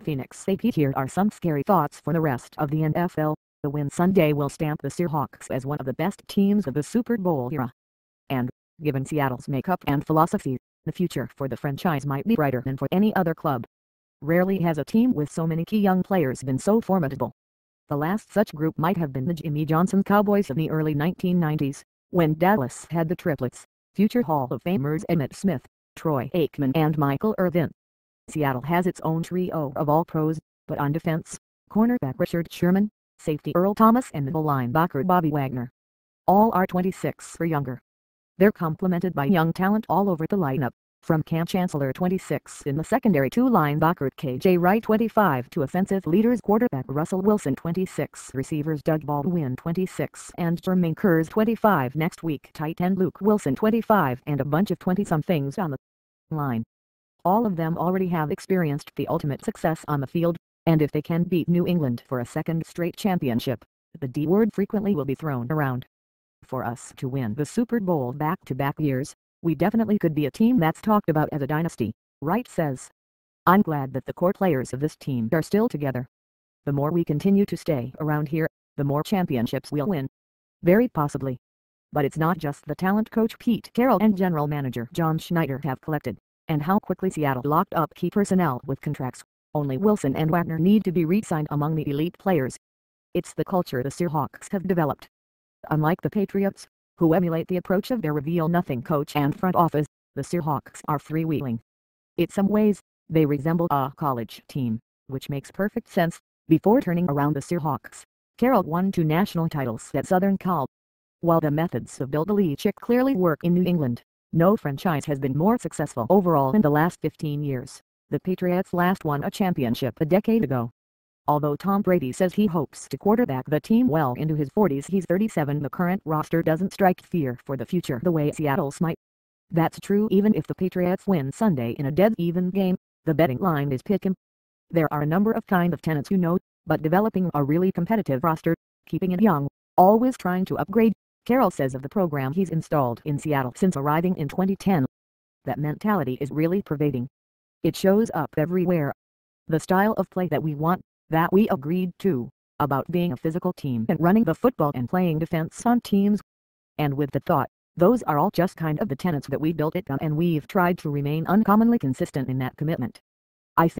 Phoenix AP. Here are some scary thoughts for the rest of the NFL. The win Sunday will stamp the Seahawks as one of the best teams of the Super Bowl era. And, given Seattle's makeup and philosophy, the future for the franchise might be brighter than for any other club. Rarely has a team with so many key young players been so formidable. The last such group might have been the Jimmy Johnson Cowboys of the early 1990s, when Dallas had the Triplets, future Hall of Famers Emmitt Smith, Troy Aikman and Michael Irvin. Seattle has its own trio of all-pros, but on defense, cornerback Richard Sherman, safety Earl Thomas and middle linebacker Bobby Wagner. All are 26 or younger. They're complemented by young talent all over the lineup, from Kam Chancellor 26 in the secondary to linebacker KJ Wright 25 to offensive leaders quarterback Russell Wilson 26, receivers Doug Baldwin 26 and Jermaine Kearse 25, next week tight end Luke Willson 25 and a bunch of 20-somethings on the line. All of them already have experienced the ultimate success on the field, and if they can beat New England for a second straight championship, the D word frequently will be thrown around. For us to win the Super Bowl back-to-back years, we definitely could be a team that's talked about as a dynasty, Wright says. I'm glad that the core players of this team are still together. The more we continue to stay around here, the more championships we'll win. Very possibly. But it's not just the talent coach Pete Carroll and general manager John Schneider have collected, and how quickly Seattle locked up key personnel with contracts. Only Wilson and Wagner need to be re-signed among the elite players. It's the culture the Seahawks have developed. Unlike the Patriots, who emulate the approach of their reveal-nothing coach and front office, the Seahawks are freewheeling. In some ways, they resemble a college team, which makes perfect sense. Before turning around the Seahawks, Carroll won 2 national titles at Southern Cal. While the methods of Bill Belichick clearly work in New England, no franchise has been more successful overall in the last 15 years. The Patriots last won a championship a decade ago. Although Tom Brady says he hopes to quarterback the team well into his 40s, he's 37. The current roster doesn't strike fear for the future the way Seattle's might. That's true even if the Patriots win Sunday in a dead-even game. The betting line is pick 'em. There are a number of tenets but developing a really competitive roster, keeping it young, always trying to upgrade, Carroll says of the program he's installed in Seattle since arriving in 2010. That mentality is really pervading. It shows up everywhere. The style of play that we want, that we agreed to, about being a physical team and running the football and playing defense on teams. And with the thought, those are all just kind of the tenets that we built it on, and we've tried to remain uncommonly consistent in that commitment.